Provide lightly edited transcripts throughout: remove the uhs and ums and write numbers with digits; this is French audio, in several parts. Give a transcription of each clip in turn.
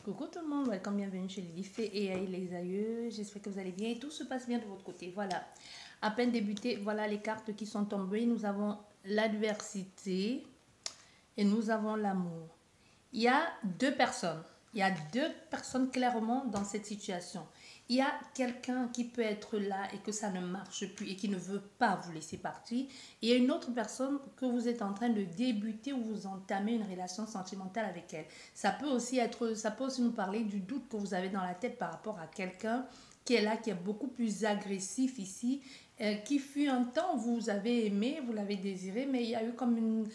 Coucou tout le monde, welcome, bienvenue chez Lily Fée et les aïeux. J'espère que vous allez bien et tout se passe bien de votre côté. Voilà, à peine débuté, voilà les cartes qui sont tombées. Nous avons l'adversité et nous avons l'amour. Il y a deux personnes. Il y a deux personnes clairement dans cette situation. Il y a quelqu'un qui peut être là et que ça ne marche plus et qui ne veut pas vous laisser partir. Et il y a une autre personne que vous êtes en train de débuter ou vous entamez une relation sentimentale avec elle. Ça peut aussi nous parler du doute que vous avez dans la tête par rapport à quelqu'un qui est là, qui est beaucoup plus agressif ici, qui fut un temps, vous avez aimé, vous l'avez désiré, mais il y a eu comme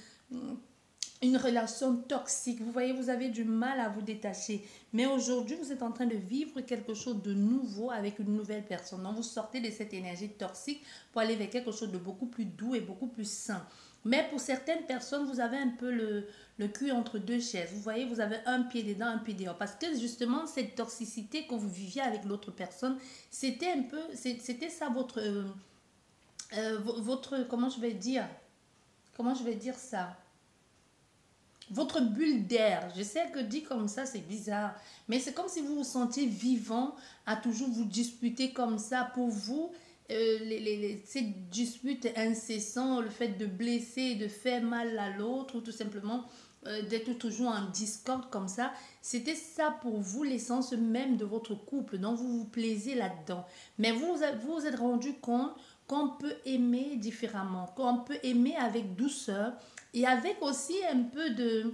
une relation toxique. Vous voyez, vous avez du mal à vous détacher. Mais aujourd'hui, vous êtes en train de vivre quelque chose de nouveau avec une nouvelle personne. Donc, vous sortez de cette énergie toxique pour aller vers quelque chose de beaucoup plus doux et beaucoup plus sain. Mais pour certaines personnes, vous avez un peu le cul entre deux chaises. Vous voyez, vous avez un pied dedans, un pied dehors. Parce que justement, cette toxicité que vous viviez avec l'autre personne, c'était un peu, c'était ça votre, comment je vais dire ça, votre bulle d'air. Je sais que dit comme ça, c'est bizarre. Mais c'est comme si vous vous sentiez vivant à toujours vous disputer comme ça. Pour vous, ces disputes incessantes, le fait de blesser, de faire mal à l'autre, ou tout simplement d'être toujours en discorde comme ça, c'était ça pour vous l'essence même de votre couple. Donc vous vous plaisez là-dedans. Mais vous vous êtes rendu compte qu'on peut aimer différemment, qu'on peut aimer avec douceur et avec aussi un peu de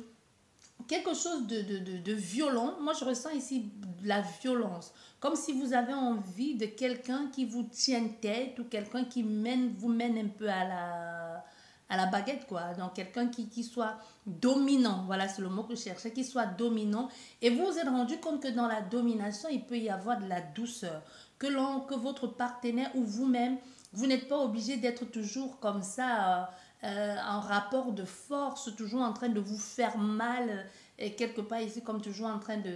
quelque chose de violent. Moi, je ressens ici de la violence. Comme si vous avez envie de quelqu'un qui vous tient tête ou quelqu'un qui vous mène un peu à la baguette, quoi. Donc, quelqu'un qui soit dominant. Voilà, c'est le mot que je cherchais, qui soit dominant. Et vous vous êtes rendu compte que dans la domination, il peut y avoir de la douceur. Que votre partenaire ou vous-même, vous n'êtes pas obligé d'être toujours comme ça. En rapport de force, toujours en train de vous faire mal, et quelque part ici, comme toujours en train de,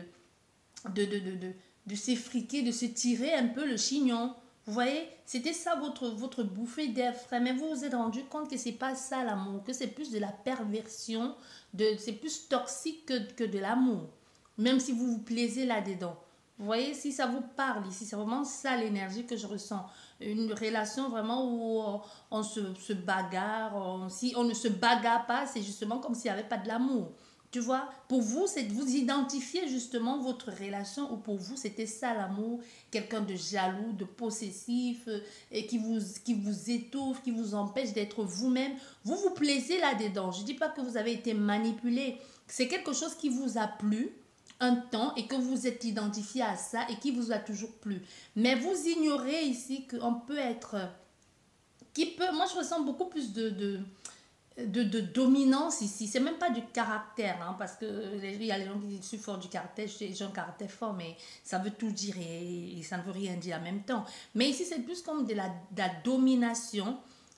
de, de, de, de s'effriquer, de se tirer un peu le chignon. Vous voyez, c'était ça votre bouffée d'air frais, mais vous vous êtes rendu compte que c'est pas ça l'amour, que c'est plus de la perversion, c'est plus toxique que de l'amour, même si vous vous plaisez là-dedans. Vous voyez, si ça vous parle ici, c'est vraiment ça l'énergie que je ressens. Une relation vraiment où on se bagarre, si on ne se bagarre pas, c'est justement comme s'il n'y avait pas de l'amour. Tu vois, pour vous, c'est vous identifiez justement votre relation ou pour vous, c'était ça l'amour, quelqu'un de jaloux, de possessif, et qui vous étouffe, qui vous empêche d'être vous-même. Vous vous plaisez là-dedans. Je ne dis pas que vous avez été manipulé. C'est quelque chose qui vous a plu un temps et que vous êtes identifié à ça et qui vous a toujours plu. Mais vous ignorez ici qu'on peut être... Moi, je ressens beaucoup plus de dominance ici. C'est même pas du caractère, hein, parce que il y a les gens qui disent je suis fort du caractère, j'ai un caractère fort, mais ça veut tout dire et ça ne veut rien dire en même temps. Mais ici, c'est plus comme de la domination.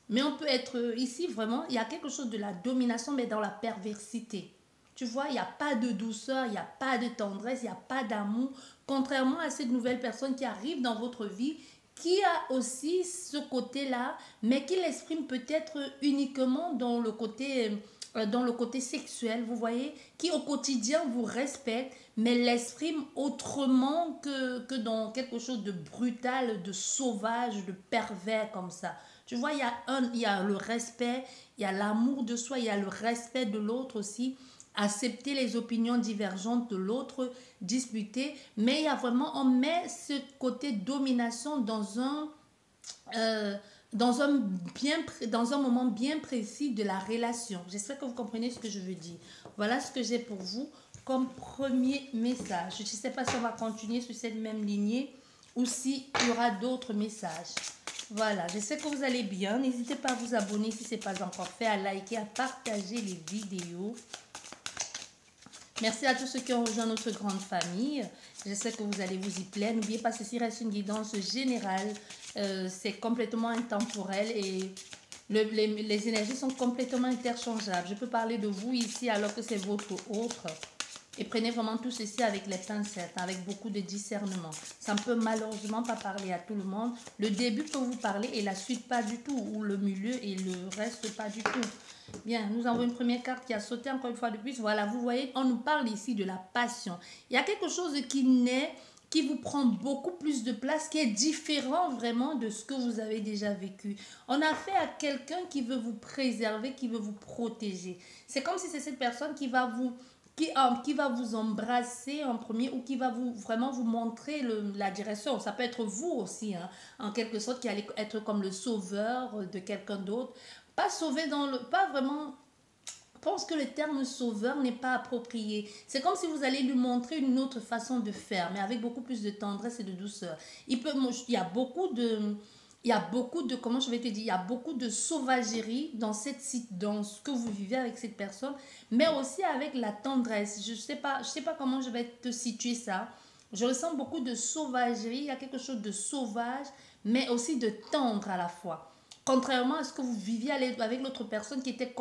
Mais on peut être ici vraiment, il y a quelque chose de la domination, mais dans la perversité. Tu vois, il n'y a pas de douceur, il n'y a pas de tendresse, il n'y a pas d'amour. Contrairement à cette nouvelle personne qui arrive dans votre vie, qui a aussi ce côté-là, mais qui l'exprime peut-être uniquement dans le côté sexuel, vous voyez, qui au quotidien vous respecte, mais l'exprime autrement que dans quelque chose de brutal, de sauvage, de pervers comme ça. Tu vois, il y a le respect, il y a l'amour de soi, il y a le respect de l'autre aussi, accepter les opinions divergentes de l'autre, discuter, mais il y a vraiment, on met ce côté domination euh, dans un moment bien précis de la relation. J'espère que vous comprenez ce que je veux dire. Voilà ce que j'ai pour vous comme premier message. Je ne sais pas si on va continuer sur cette même lignée ou s'il y aura d'autres messages. Voilà, j'espère que vous allez bien. N'hésitez pas à vous abonner si ce n'est pas encore fait, à liker, à partager les vidéos. Merci à tous ceux qui ont rejoint notre grande famille. J'espère que vous allez vous y plaire. N'oubliez pas, ceci reste une guidance générale. C'est complètement intemporel et les énergies sont complètement interchangeables. Je peux parler de vous ici alors que c'est votre autre. Et prenez vraiment tout ceci avec les pincettes, avec beaucoup de discernement. Ça ne peut malheureusement pas parler à tout le monde. Le début peut vous parler et la suite pas du tout. Ou le milieu et le reste pas du tout. Bien, nous avons une première carte qui a sauté encore une fois de plus. Voilà, vous voyez, on nous parle ici de la passion. Il y a quelque chose qui naît, qui vous prend beaucoup plus de place, qui est différent vraiment de ce que vous avez déjà vécu. On a affaire à quelqu'un qui veut vous préserver, qui veut vous protéger. C'est comme si c'est cette personne qui va qui va vous embrasser en premier ou qui va vraiment vous montrer la direction. Ça peut être vous aussi, hein, en quelque sorte, qui allez être comme le sauveur de quelqu'un d'autre. Pas sauver pas vraiment. Je pense que le terme sauveur n'est pas approprié. C'est comme si vous allez lui montrer une autre façon de faire, mais avec beaucoup plus de tendresse et de douceur. Il y a beaucoup de, comment je vais te dire, il y a beaucoup de sauvagerie dans ce que vous vivez avec cette personne, mais aussi avec la tendresse. Je sais pas comment je vais te situer ça. Je ressens beaucoup de sauvagerie, il y a quelque chose de sauvage, mais aussi de tendre à la fois. Contrairement à ce que vous viviez avec l'autre personne qui était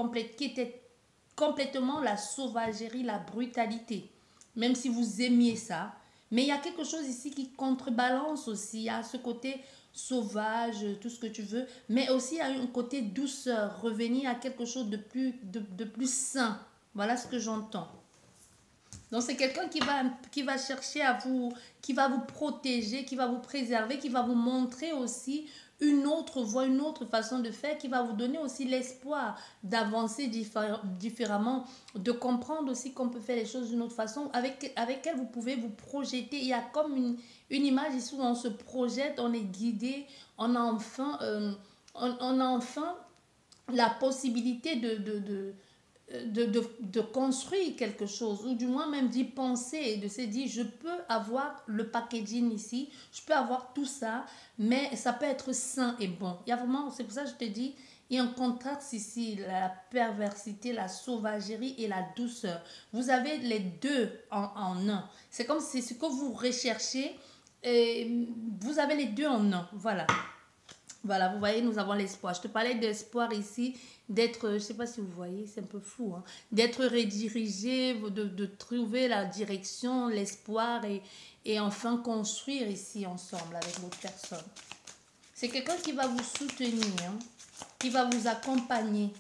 complètement la sauvagerie, la brutalité. Même si vous aimiez ça. Mais il y a quelque chose ici qui contrebalance aussi. Il y a ce côté sauvage, tout ce que tu veux. Mais aussi il y a un côté douceur. Revenir à quelque chose de plus sain. Voilà ce que j'entends. Donc c'est quelqu'un qui va chercher qui va vous protéger, qui va vous préserver, qui va vous montrer aussi une autre voie, une autre façon de faire, qui va vous donner aussi l'espoir d'avancer différemment, de comprendre aussi qu'on peut faire les choses d'une autre façon, avec elle vous pouvez vous projeter. Il y a comme une image ici où on se projette, on est guidé, on a enfin la possibilité de construire quelque chose, ou du moins même d'y penser et de se dire, je peux avoir le packaging ici, je peux avoir tout ça, mais ça peut être sain et bon. Il y a vraiment, c'est pour ça que je te dis, il y a un contraste ici, la perversité, la sauvagerie et la douceur. Vous avez les deux en un. C'est comme si c'est ce que vous recherchez, et vous avez les deux en un. Voilà. Voilà, vous voyez, nous avons l'espoir. Je te parlais d'espoir ici, d'être, je ne sais pas si vous voyez, c'est un peu fou, hein, d'être redirigé, de trouver la direction, l'espoir et enfin construire ici ensemble avec l'autre personne. C'est quelqu'un qui va vous soutenir, hein, qui va vous accompagner,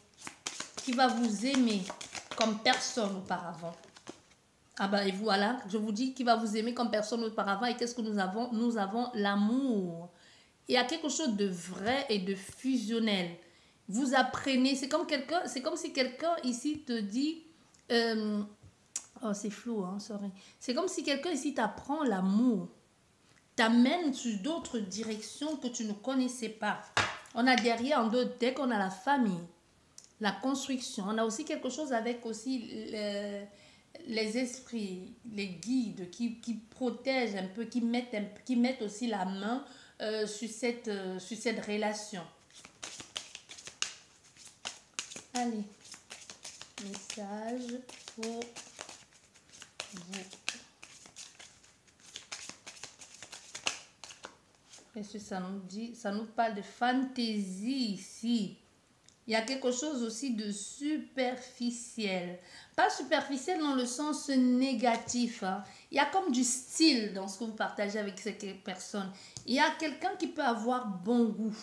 qui va vous aimer comme personne auparavant. Ah ben et voilà, je vous dis qu'il va vous aimer comme personne auparavant. Et qu'est-ce que nous avons? Nous avons l'amour. Il y a quelque chose de vrai et de fusionnel. Vous apprenez, c'est comme si quelqu'un ici te dit, oh c'est flou, hein, sorry. C'est comme si quelqu'un ici t'apprend l'amour, t'amène sur d'autres directions que tu ne connaissais pas. On a derrière, dès qu'on a la famille, la construction, on a aussi quelque chose avec aussi les esprits, les guides qui protègent un peu, qui mettent aussi la main sur cette relation. Allez, message pour vous. Qu'est-ce que ça nous dit? Ça nous parle de fantaisie ici. Il y a quelque chose aussi de superficiel. Pas superficiel dans le sens négatif, hein. Il y a comme du style dans ce que vous partagez avec cette personne. Il y a quelqu'un qui peut avoir bon goût.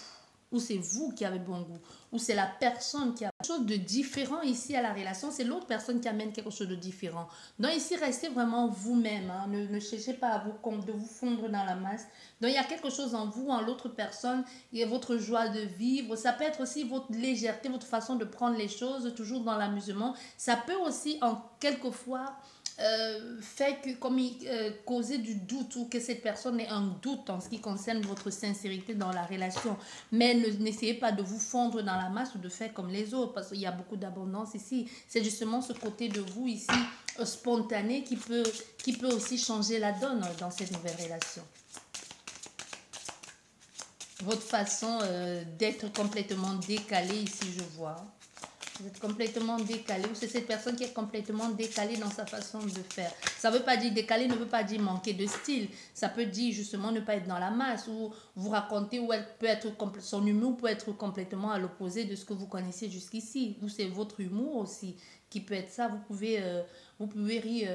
Ou c'est vous qui avez bon goût. Ou c'est la personne qui a quelque chose de différent ici à la relation. C'est l'autre personne qui amène quelque chose de différent. Donc ici, restez vraiment vous-même, hein. Ne cherchez pas de vous fondre dans la masse. Donc il y a quelque chose en vous, en l'autre personne. Il y a votre joie de vivre. Ça peut être aussi votre légèreté, votre façon de prendre les choses, toujours dans l'amusement. Ça peut aussi, quelquefois, causer du doute ou que cette personne ait un doute en ce qui concerne votre sincérité dans la relation. Mais n'essayez pas de vous fondre dans la masse ou de faire comme les autres parce qu'il y a beaucoup d'abondance ici. C'est justement ce côté de vous ici spontané qui peut aussi changer la donne dans cette nouvelle relation. Votre façon d'être complètement décalée ici, je vois. Vous êtes complètement décalé ou c'est cette personne qui est complètement décalée dans sa façon de faire. Ça ne veut pas dire décalé, ne veut pas dire manquer de style. Ça peut dire justement ne pas être dans la masse ou vous raconter ou elle peut être son humour peut être complètement à l'opposé de ce que vous connaissez jusqu'ici. Ou c'est votre humour aussi qui peut être ça. Vous pouvez rire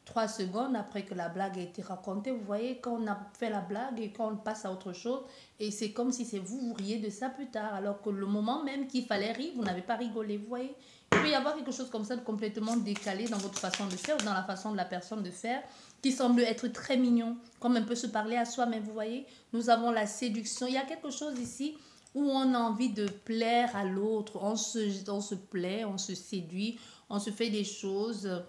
3 secondes après que la blague a été racontée. Vous voyez, quand on a fait la blague et quand on passe à autre chose, et c'est comme si c'est vous, vous riez de ça plus tard, alors que le moment même qu'il fallait rire, vous n'avez pas rigolé. Vous voyez, il peut y avoir quelque chose comme ça de complètement décalé dans votre façon de faire ou dans la façon de la personne de faire qui semble être très mignon, comme un peu se parler à soi-même. Vous voyez, nous avons la séduction. Il y a quelque chose ici où on a envie de plaire à l'autre. On se plaît, on se séduit, on se fait des choses,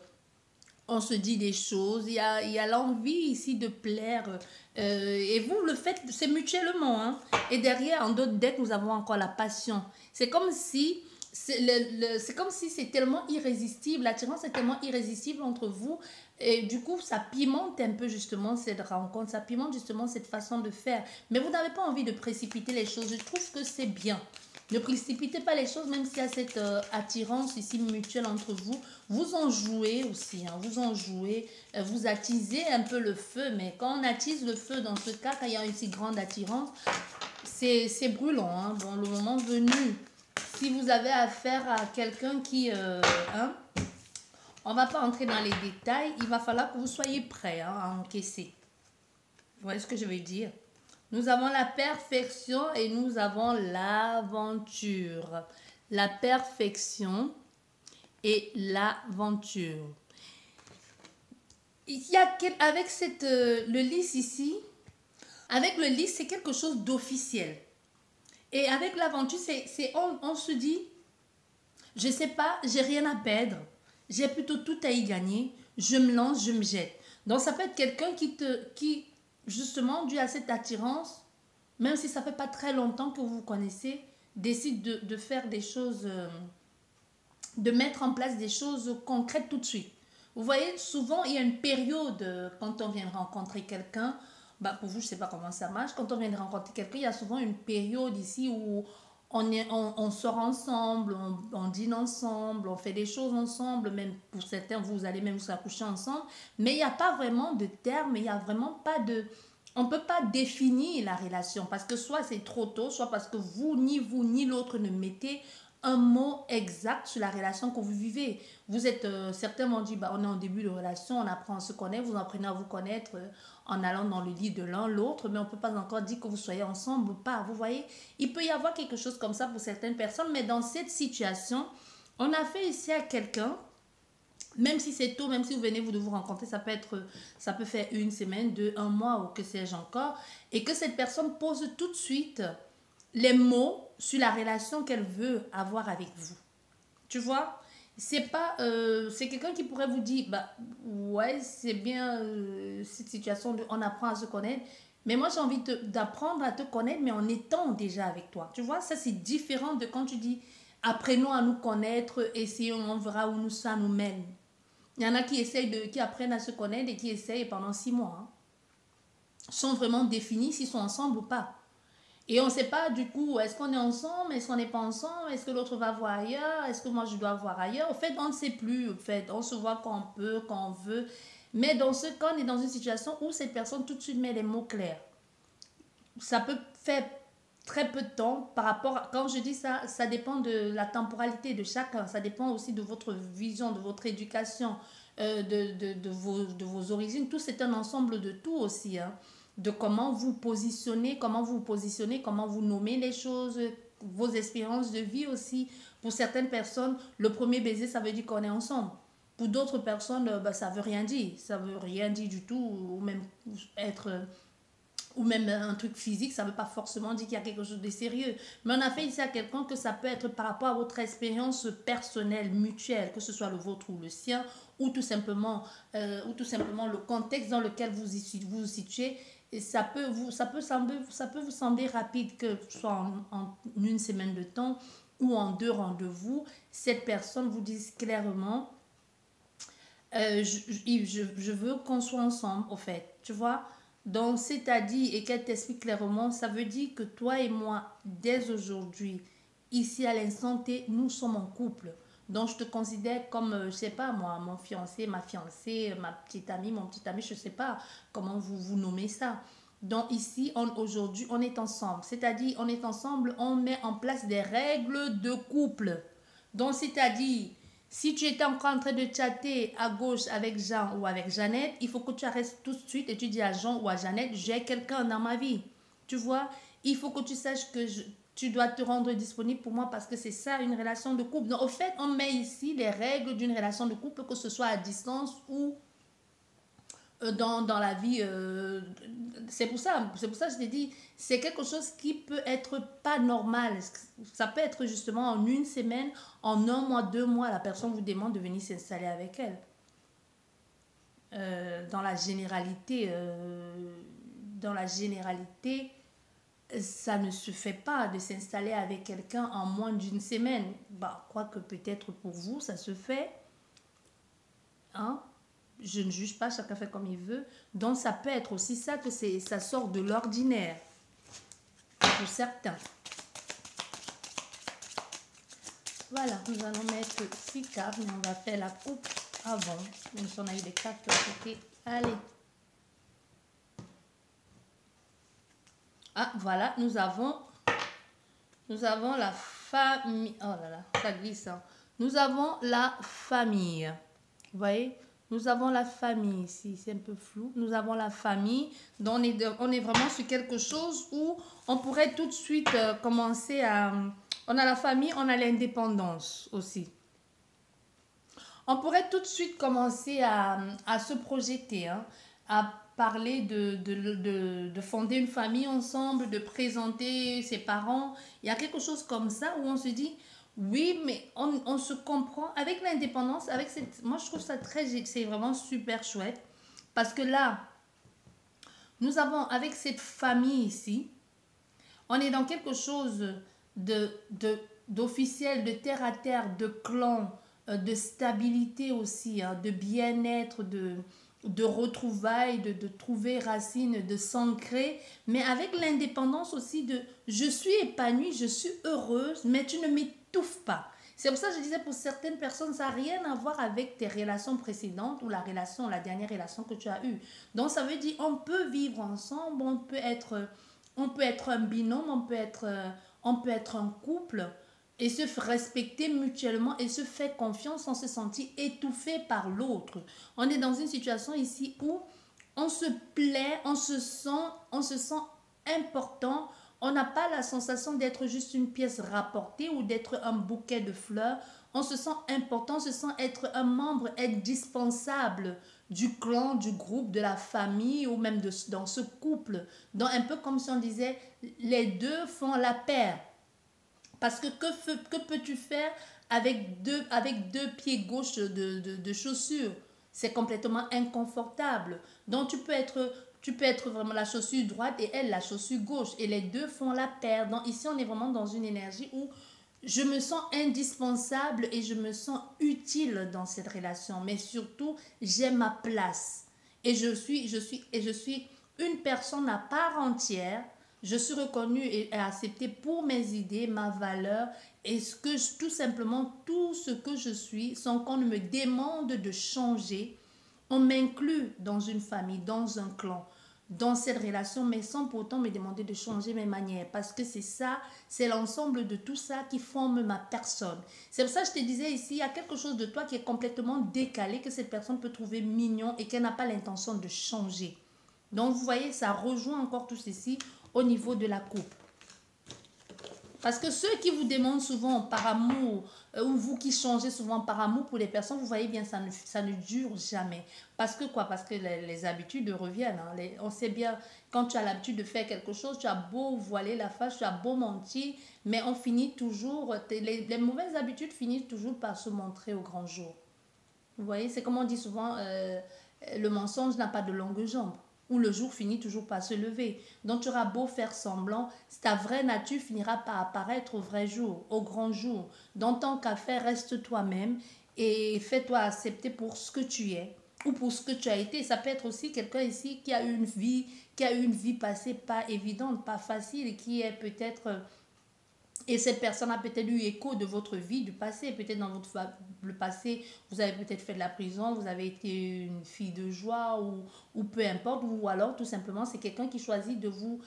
on se dit des choses. Il y a l'envie ici de plaire. Et vous le faites, c'est mutuellement. Hein. Et derrière, en d'autres decks, nous avons encore la passion. C'est comme si c'est comme si c'est tellement irrésistible, l'attirance est tellement irrésistible entre vous et du coup ça pimente un peu justement cette rencontre, ça pimente justement cette façon de faire, mais vous n'avez pas envie de précipiter les choses. Je trouve que c'est bien, ne précipitez pas les choses, même s'il y a cette attirance ici mutuelle entre vous. Vous en jouez aussi, hein, vous en jouez, vous attisez un peu le feu, mais quand on attise le feu dans ce cas, quand il y a une si grande attirance, c'est brûlant, hein. Bon, le moment venu, si vous avez affaire à quelqu'un qui... hein, on ne va pas entrer dans les détails, il va falloir que vous soyez prêts, hein, à encaisser. Vous voyez ce que je veux dire? Nous avons la perfection et nous avons l'aventure. La perfection et l'aventure. Il y a avec le lys ici, avec le lys, c'est quelque chose d'officiel. Et avec l'aventure, on se dit, je ne sais pas, j'ai rien à perdre. J'ai plutôt tout à y gagner. Je me lance, je me jette. Donc, ça peut être quelqu'un qui, justement, dû à cette attirance, même si ça ne fait pas très longtemps que vous vous connaissez, décide de faire des choses, de mettre en place des choses concrètes tout de suite. Vous voyez, souvent, il y a une période, quand on vient de rencontrer quelqu'un, bah pour vous, je ne sais pas comment ça marche, quand on vient de rencontrer quelqu'un, il y a souvent une période ici où on sort ensemble, on dîne ensemble, on fait des choses ensemble, même pour certains, vous allez même vous accoucher ensemble, mais il n'y a pas vraiment de terme, il n'y a vraiment pas de... On ne peut pas définir la relation parce que soit c'est trop tôt, soit parce que vous ni l'autre ne mettez un mot exact sur la relation que vous vivez. Vous êtes, certains m'ont dit, bah, on est en début de relation, on apprend à se connaître, vous apprenez à vous connaître en allant dans le lit de l'un l'autre, mais on ne peut pas encore dire que vous soyez ensemble ou pas. Vous voyez, il peut y avoir quelque chose comme ça pour certaines personnes, mais dans cette situation, on a fait ici à quelqu'un, même si c'est tôt, même si vous venez de vous rencontrer, ça peut faire une semaine, deux, un mois ou que sais-je encore, et que cette personne pose tout de suite les mots sur la relation qu'elle veut avoir avec vous. Tu vois, c'est pas c'est quelqu'un qui pourrait vous dire bah ouais, c'est bien cette situation de on apprend à se connaître, mais moi j'ai envie d'apprendre à te connaître mais en étant déjà avec toi. Tu vois, ça c'est différent de quand tu dis apprenons à nous connaître, essayons, on verra où nous ça nous mène. Il y en a qui apprennent à se connaître et qui essayent pendant 6 mois, hein, sont vraiment définis s'ils sont ensemble ou pas. Et on ne sait pas du coup, est-ce qu'on est ensemble, est-ce qu'on n'est pas ensemble, est-ce que l'autre va voir ailleurs, est-ce que moi je dois voir ailleurs. En fait, on ne sait plus, en fait, on se voit quand on peut, quand on veut. Mais dans ce cas, on est dans une situation où cette personne tout de suite met les mots clairs. Ça peut faire très peu de temps par rapport à, quand je dis ça, ça dépend de la temporalité de chacun, ça dépend aussi de votre vision, de votre éducation, de vos origines. Tout c'est un ensemble de tout aussi, hein, de comment vous positionnez, comment vous nommez les choses, vos expériences de vie aussi. Pour certaines personnes, le premier baiser, ça veut dire qu'on est ensemble. Pour d'autres personnes, bah, ça veut rien dire. Ça veut rien dire du tout, ou même être... ou même un truc physique, ça ne veut pas forcément dire qu'il y a quelque chose de sérieux. Mais on a fait ici à quelqu'un que ça peut être par rapport à votre expérience personnelle, mutuelle, que ce soit le vôtre ou le sien, ou tout simplement le contexte dans lequel vous vous situez. Et ça peut vous sembler rapide, que ce soit en une semaine de temps ou en 2 rendez-vous. Cette personne vous dit clairement, je veux qu'on soit ensemble, au fait, tu vois. Donc, c'est-à-dire, et qu'elle t'explique clairement, ça veut dire que toi et moi, dès aujourd'hui, ici à l'instant T, nous sommes en couple. Donc, je te considère comme, je sais pas moi, mon fiancé, ma fiancée, ma petite amie, mon petit ami, je sais pas comment vous nommez ça. Donc, ici, aujourd'hui, on est ensemble. C'est-à-dire, on est ensemble, on met en place des règles de couple. Donc, c'est-à-dire, Si tu étais encore en train de chatter à gauche avec Jean ou avec Jeannette, il faut que tu arrêtes tout de suite et tu dis à Jean ou à Jeannette, j'ai quelqu'un dans ma vie. Tu vois, il faut que tu saches que tu dois te rendre disponible pour moi parce que c'est ça une relation de couple. Donc, au fait, on met ici les règles d'une relation de couple, que ce soit à distance ou dans la vie. C'est pour ça que je t'ai dit, c'est quelque chose qui peut être pas normal. Ça peut être justement en une semaine, en un mois, 2 mois, la personne vous demande de venir s'installer avec elle. Dans la généralité, ça ne se fait pas de s'installer avec quelqu'un en moins d'une semaine. Bah, quoique peut-être pour vous, ça se fait. Hein? Je ne juge pas, chacun fait comme il veut. Donc ça peut être aussi ça, que ça sort de l'ordinaire. Pour certains. Voilà, nous allons mettre 6 cartes, mais on va faire la coupe avant. Même si on a eu des cartes qui étaient... Allez. Ah, voilà, nous avons la famille. Oh là là, ça glisse. Hein. Nous avons la famille. Vous voyez? Nous avons la famille ici, c'est un peu flou. Nous avons la famille. Donc on est vraiment sur quelque chose où on pourrait tout de suite commencer à... On a la famille, on a l'indépendance aussi. On pourrait tout de suite commencer à se projeter, hein, à parler de fonder une famille ensemble, de présenter ses parents. Il y a quelque chose comme ça où on se dit... Oui, mais on se comprend avec l'indépendance, avec cette... Moi, je trouve ça c'est vraiment super chouette. Parce que là, nous avons, avec cette famille ici, on est dans quelque chose d'officiel, de terre à terre, de clan, de stabilité aussi, hein, de bien-être, de retrouvailles, de trouver racines, de s'ancrer, mais avec l'indépendance aussi de je suis épanouie, je suis heureuse, mais tu ne m'étouffes pas. C'est pour ça que je disais, pour certaines personnes, ça n'a rien à voir avec tes relations précédentes ou la dernière relation que tu as eue. Donc ça veut dire on peut vivre ensemble, on peut être un binôme, on peut être un couple et se respecter mutuellement et se faire confiance sans se sentir étouffé par l'autre. On est dans une situation ici où on se plaît, on se sent important. On n'a pas la sensation d'être juste une pièce rapportée ou d'être un bouquet de fleurs. On se sent important, on se sent être un membre indispensable du clan, du groupe, de la famille ou même dans ce couple. Donc un peu comme si on disait, les deux font la paire. Parce que peux-tu faire avec deux pieds gauches de chaussures? C'est complètement inconfortable. Donc tu peux être vraiment la chaussure droite et elle la chaussure gauche. Et les deux font la paire. Donc ici, on est vraiment dans une énergie où je me sens indispensable et je me sens utile dans cette relation. Mais surtout, j'ai ma place. Et je suis une personne à part entière. Je suis reconnue et acceptée pour mes idées, ma valeur et tout simplement tout ce que je suis sans qu'on ne me demande de changer. On m'inclut dans une famille, dans un clan, dans cette relation, mais sans pourtant me demander de changer mes manières. Parce que c'est ça, c'est l'ensemble de tout ça qui forme ma personne. C'est pour ça que je te disais ici, il y a quelque chose de toi qui est complètement décalé, que cette personne peut trouver mignon et qu'elle n'a pas l'intention de changer. Donc vous voyez, ça rejoint encore tout ceci au niveau de la coupe. Parce que ceux qui vous demandent souvent par amour, ou vous qui changez souvent par amour pour les personnes, vous voyez bien, ça ne dure jamais. Parce que quoi? Parce que les habitudes reviennent. Hein. On sait bien, quand tu as l'habitude de faire quelque chose, tu as beau voiler la face, tu as beau mentir, mais on finit toujours, les mauvaises habitudes finissent toujours par se montrer au grand jour. Vous voyez, c'est comme on dit souvent, le mensonge n'a pas de longues jambes. Où le jour finit toujours par se lever. Donc tu auras beau faire semblant, ta vraie nature finira par apparaître au vrai jour, au grand jour. Dans tant qu'à faire, reste toi-même et fais-toi accepter pour ce que tu es ou pour ce que tu as été. Ça peut être aussi quelqu'un ici qui a eu une vie passée pas évidente, pas facile, qui est peut-être... Et cette personne a peut-être eu écho de votre vie du passé, peut-être dans votre le passé, vous avez peut-être fait de la prison, vous avez été une fille de joie ou peu importe, ou alors tout simplement c'est quelqu'un qui choisit de vous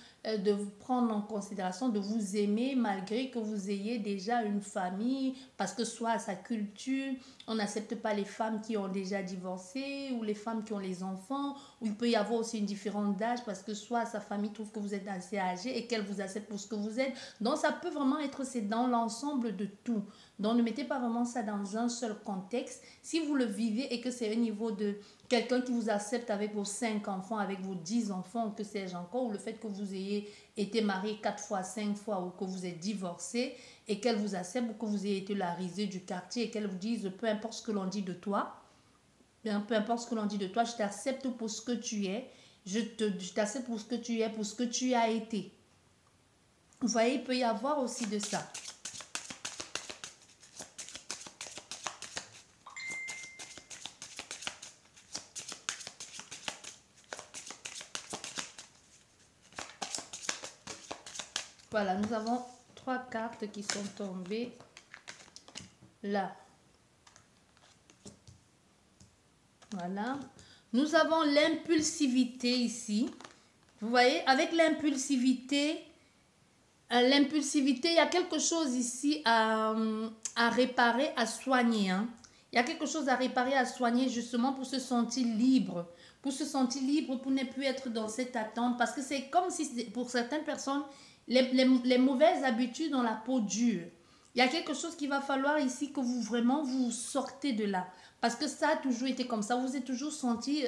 prendre en considération, de vous aimer malgré que vous ayez déjà une famille, parce que soit à sa culture, on n'accepte pas les femmes qui ont déjà divorcé ou les femmes qui ont les enfants, ou il peut y avoir aussi une différence d'âge parce que soit sa famille trouve que vous êtes assez âgé et qu'elle vous accepte pour ce que vous êtes. Donc ça peut vraiment être, c'est dans l'ensemble de tout. Donc ne mettez pas vraiment ça dans un seul contexte. Si vous le vivez et que c'est au niveau de quelqu'un qui vous accepte avec vos 5 enfants, avec vos 10 enfants, ou que sais-je encore, ou le fait que vous ayez été marié 4 fois, 5 fois, ou que vous êtes divorcé, et qu'elle vous accepte, ou que vous ayez été la risée du quartier, et qu'elle vous dise, peu importe ce que l'on dit de toi, peu importe ce que l'on dit de toi, je t'accepte pour ce que tu es, je t'accepte pour ce que tu es, pour ce que tu as été. Vous voyez, il peut y avoir aussi de ça. Voilà, nous avons 3 cartes qui sont tombées là. Voilà. Nous avons l'impulsivité ici. Vous voyez, avec l'impulsivité, il y a quelque chose ici à réparer, à soigner. Hein. Il y a quelque chose à réparer, à soigner justement pour se sentir libre. Pour se sentir libre, pour ne plus être dans cette attente. Parce que c'est comme si pour certaines personnes, les mauvaises habitudes ont la peau dure. Il y a quelque chose qu'il va falloir ici que vous vraiment vous sortez de là. Parce que ça a toujours été comme ça. Vous vous êtes toujours senti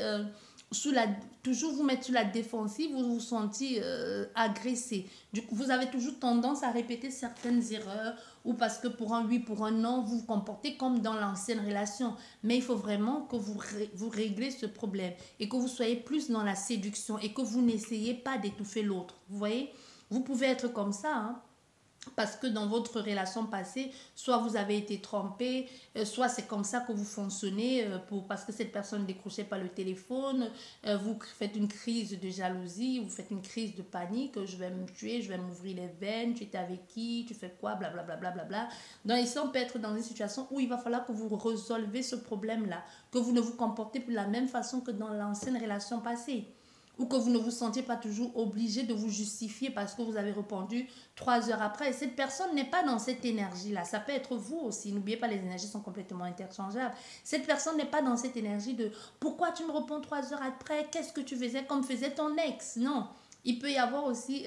toujours vous mettre sur la défensive, vous vous sentez agressé. Du coup, vous avez toujours tendance à répéter certaines erreurs ou parce que pour un oui, pour un non, vous vous comportez comme dans l'ancienne relation. Mais il faut vraiment que vous réglez ce problème et que vous soyez plus dans la séduction et que vous n'essayez pas d'étouffer l'autre. Vous voyez, vous pouvez être comme ça, hein. Parce que dans votre relation passée, soit vous avez été trompé, soit c'est comme ça que vous fonctionnez parce que cette personne ne décrochait pas le téléphone, vous faites une crise de jalousie, vous faites une crise de panique, je vais me tuer, je vais m'ouvrir les veines, tu étais avec qui, tu fais quoi, blablabla. Bla, bla, bla, bla. Donc ici, on peut être dans une situation où il va falloir que vous résolvez ce problème-là, que vous ne vous comportez plus de la même façon que dans l'ancienne relation passée. Ou que vous ne vous sentiez pas toujours obligé de vous justifier parce que vous avez répondu 3 heures après. Et cette personne n'est pas dans cette énergie-là. Ça peut être vous aussi. N'oubliez pas, les énergies sont complètement interchangeables. Cette personne n'est pas dans cette énergie de pourquoi tu me réponds 3 heures après, qu'est-ce que tu faisais comme faisait ton ex. Non. Il peut y avoir aussi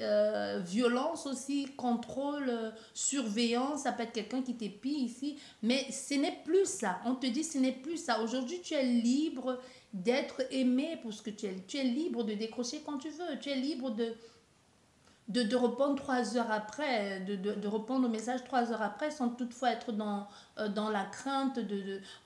violence, aussi contrôle, surveillance. Ça peut être quelqu'un qui t'épie ici. Mais ce n'est plus ça. On te dit ce n'est plus ça. Aujourd'hui, tu es libre d'être aimé pour ce que tu es. Tu es libre de décrocher quand tu veux. Tu es libre de répondre 3 heures après, de répondre au message 3 heures après sans toutefois être dans la crainte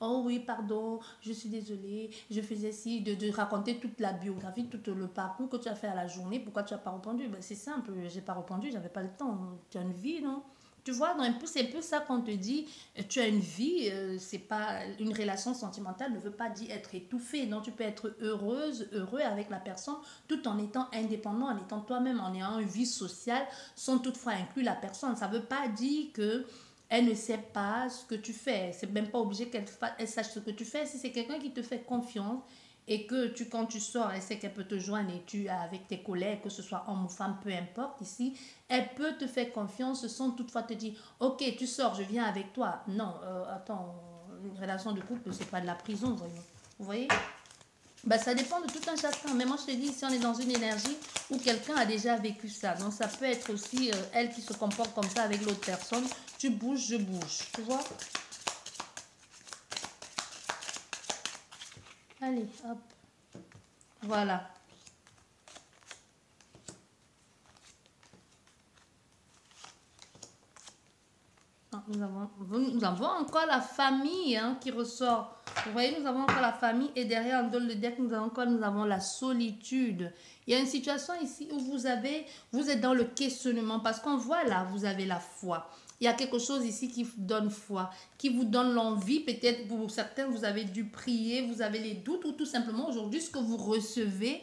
oh oui, pardon, je suis désolée, je faisais ci, de raconter toute la biographie, tout le parcours que tu as fait à la journée, pourquoi tu n'as pas répondu. Ben, c'est simple, j'ai pas répondu, j'avais pas le temps. Tu as une vie, non? Tu vois, c'est un peu ça qu'on te dit, tu as une vie, c'est pas une relation sentimentale ne veut pas dire être étouffé, non, tu peux être heureuse, heureux avec la personne tout en étant indépendant, en étant toi-même, en ayant une vie sociale sans toutefois inclure la personne. Ça veut pas dire que elle ne sait pas ce que tu fais, c'est même pas obligé qu'elle sache ce que tu fais. Si c'est quelqu'un qui te fait confiance et que quand tu sors, elle sait qu'elle peut te joindre et tu avec tes collègues, que ce soit homme ou femme, peu importe ici, elle peut te faire confiance sans toutefois te dire ok, tu sors, je viens avec toi. Non, attends, une relation de couple, c'est pas de la prison, voyons. Vous voyez? Ben, ça dépend de tout un chacun. Mais moi, je te dis, si on est dans une énergie où quelqu'un a déjà vécu ça, donc ça peut être aussi elle qui se comporte comme ça avec l'autre personne. Tu bouges, je bouge. Tu vois? Allez, hop. Voilà. Nous avons encore la famille hein, qui ressort. Vous voyez, nous avons encore la famille et derrière en dehors de deck, nous avons la solitude. Il y a une situation ici où vous êtes dans le questionnement parce qu'on voit là, vous avez la foi. Il y a quelque chose ici qui vous donne foi, qui vous donne l'envie. Peut-être pour certains, vous avez dû prier, vous avez les doutes ou tout simplement aujourd'hui, ce que vous recevez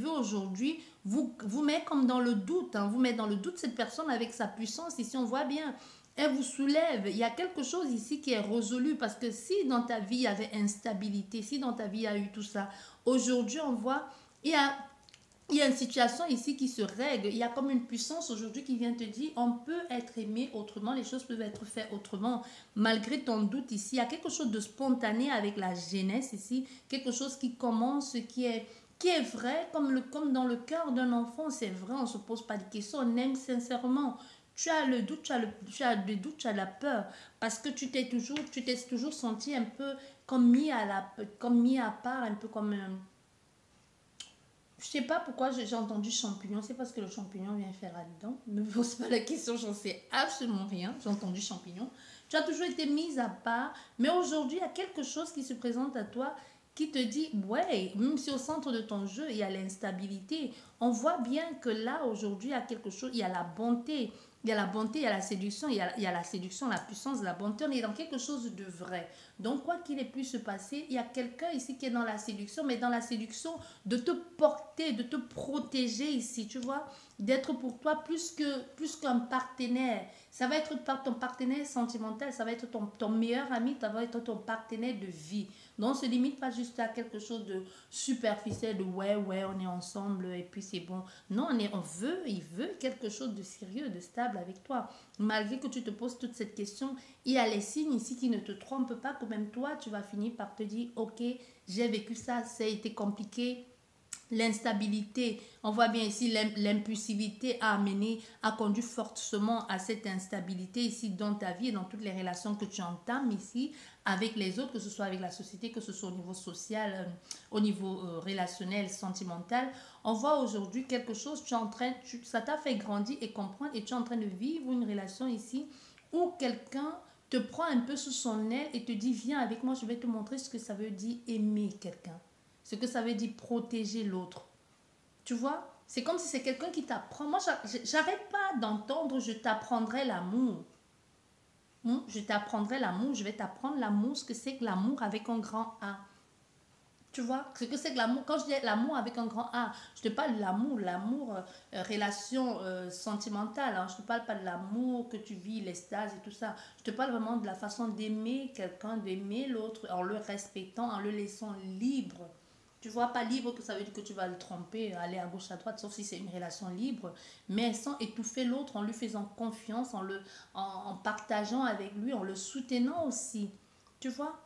aujourd'hui, vous met comme dans le doute. Hein, vous met dans le doute cette personne avec sa puissance. Ici, on voit bien. Elle vous soulève. Il y a quelque chose ici qui est résolu parce que si dans ta vie il y avait instabilité, si dans ta vie il y a eu tout ça, aujourd'hui on voit, il y a une situation ici qui se règle. Il y a comme une puissance aujourd'hui qui vient te dire, on peut être aimé autrement, les choses peuvent être faites autrement. Malgré ton doute ici, il y a quelque chose de spontané avec la jeunesse ici, quelque chose qui commence, qui est vrai, comme dans le cœur d'un enfant, c'est vrai, on ne se pose pas de questions, on aime sincèrement. Tu as le doute, tu as le doute, tu as la peur, parce que tu t'es toujours senti un peu comme mis à part, un peu comme je sais pas pourquoi j'ai entendu champignon. C'est parce que le champignon vient faire là-dedans. Ne me pose pas la question, j'en sais absolument rien. J'ai entendu champignon. Tu as toujours été mise à part. Mais aujourd'hui, il y a quelque chose qui se présente à toi qui te dit, ouais, même si au centre de ton jeu, il y a l'instabilité, on voit bien que là, aujourd'hui, il y a quelque chose, il y a la bonté. Il y a la bonté, il y a la séduction, il y a la séduction, la puissance, la bonté. On est dans quelque chose de vrai. Donc, quoi qu'il ait pu se passer, il y a quelqu'un ici qui est dans la séduction, mais dans la séduction de te porter, de te protéger ici, tu vois, d'être pour toi plus qu'un partenaire. Ça va être ton partenaire sentimental, ça va être ton meilleur ami, ça va être ton partenaire de vie. Donc, on ne se limite pas juste à quelque chose de superficiel, de ouais, on est ensemble et puis c'est bon. Non, il veut quelque chose de sérieux, de stable avec toi. Malgré que tu te poses toute cette question, il y a les signes ici qui ne te trompent pas, que même toi, tu vas finir par te dire, ok, j'ai vécu ça, ça a été compliqué. L'instabilité, on voit bien ici l'impulsivité a conduit fortement à cette instabilité ici dans ta vie et dans toutes les relations que tu entames ici avec les autres, que ce soit avec la société, que ce soit au niveau social, au niveau relationnel, sentimental. On voit aujourd'hui quelque chose, ça t'a fait grandir et comprendre et tu es en train de vivre une relation ici où quelqu'un te prend un peu sous son aile et te dit, viens avec moi, je vais te montrer ce que ça veut dire aimer quelqu'un. Ce que ça veut dire protéger l'autre. Tu vois, c'est comme si c'est quelqu'un qui t'apprend. Moi, j'arrête pas d'entendre je t'apprendrai l'amour. Je t'apprendrai l'amour, je vais t'apprendre l'amour, ce que c'est que l'amour avec un grand A. Tu vois, ce que c'est que l'amour. Quand je dis l'amour avec un grand A, je te parle de l'amour, relation sentimentale. Hein. Je ne te parle pas de l'amour que tu vis, l'extase et tout ça. Je te parle vraiment de la façon d'aimer quelqu'un, d'aimer l'autre en le respectant, en le laissant libre. Tu vois, pas libre que ça veut dire que tu vas le tromper, aller à gauche, à droite, sauf si c'est une relation libre, mais sans étouffer l'autre, en lui faisant confiance, en partageant avec lui, en le soutenant aussi. Tu vois,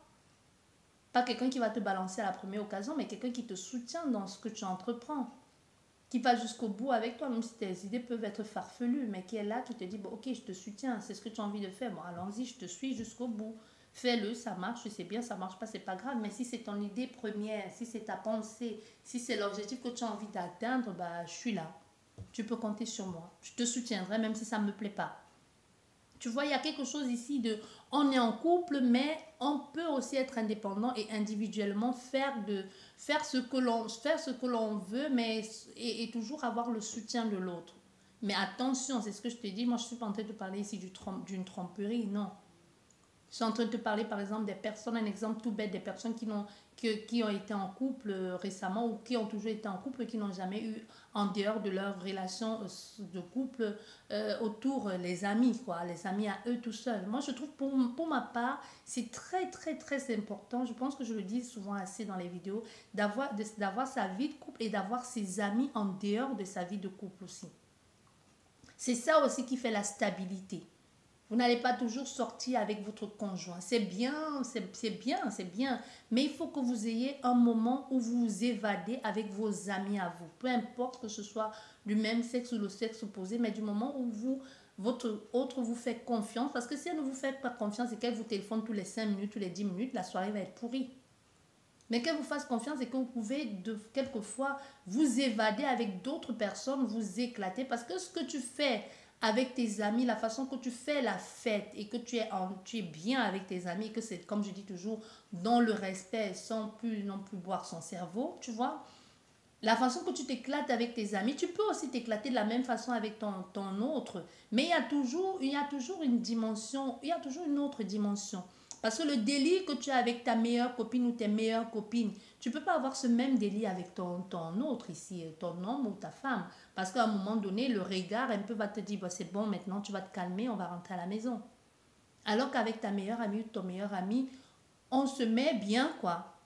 pas quelqu'un qui va te balancer à la première occasion, mais quelqu'un qui te soutient dans ce que tu entreprends, qui va jusqu'au bout avec toi, même si tes idées peuvent être farfelues, mais qui est là, tu te dis, bon, ok, je te soutiens, c'est ce que tu as envie de faire, bon, allons-y, je te suis jusqu'au bout. Fais-le, ça marche, c'est bien, ça marche pas, c'est pas grave, mais si c'est ton idée première, si c'est ta pensée, si c'est l'objectif que tu as envie d'atteindre, bah, je suis là. Tu peux compter sur moi. Je te soutiendrai même si ça ne me plaît pas. Tu vois, il y a quelque chose ici de, on est en couple, mais on peut aussi être indépendant et individuellement faire ce que l'on veut, mais et toujours avoir le soutien de l'autre. Mais attention, c'est ce que je te dis. Moi, je suis pas en train de parler ici d'une tromperie, non. Je suis en train de te parler, par exemple, des personnes, un exemple tout bête, des personnes qui ont été en couple récemment ou qui ont toujours été en couple, qui n'ont jamais eu, en dehors de leur relation de couple, autour les amis, quoi, les amis à eux tout seuls. Moi, je trouve, pour ma part, c'est très, très, très important. Je pense que je le dis souvent assez dans les vidéos, d'avoir sa vie de couple et d'avoir ses amis en dehors de sa vie de couple aussi. C'est ça aussi qui fait la stabilité. Vous n'allez pas toujours sortir avec votre conjoint. C'est bien, c'est bien. Mais il faut que vous ayez un moment où vous vous évadez avec vos amis à vous. Peu importe que ce soit du même sexe ou le sexe opposé, mais du moment où votre autre vous fait confiance. Parce que si elle ne vous fait pas confiance et qu'elle vous téléphone tous les 5 minutes, tous les 10 minutes, la soirée va être pourrie. Mais qu'elle vous fasse confiance et que vous pouvez quelquefois vous évader avec d'autres personnes, vous éclater. Parce que ce que tu fais avec tes amis, la façon que tu fais la fête et que tu es bien avec tes amis, et que c'est, comme je dis toujours, dans le respect, sans plus non plus boire son cerveau, tu vois. La façon que tu t'éclates avec tes amis, tu peux aussi t'éclater de la même façon avec ton autre. Mais il y a toujours une dimension, il y a toujours une autre dimension. Parce que le délire que tu as avec ta meilleure copine ou tes meilleures copines, tu ne peux pas avoir ce même délire avec ton autre ici, ton homme ou ta femme. Parce qu'à un moment donné, le regard un peu va te dire, bah, c'est bon, maintenant tu vas te calmer, on va rentrer à la maison. Alors qu'avec ta meilleure amie ou ton meilleur ami, on se met bien, quoi.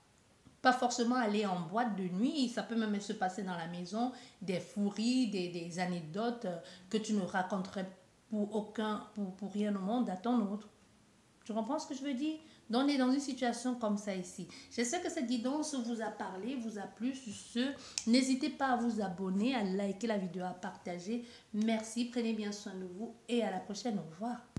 Pas forcément aller en boîte de nuit, ça peut même se passer dans la maison, des fouries, des anecdotes que tu ne raconterais pour rien au monde à ton autre. Tu comprends ce que je veux dire? Donc, on est dans une situation comme ça ici. J'espère que cette guidance vous a parlé, vous a plu. Sur ce, n'hésitez pas à vous abonner, à liker la vidéo, à partager. Merci, prenez bien soin de vous et à la prochaine. Au revoir.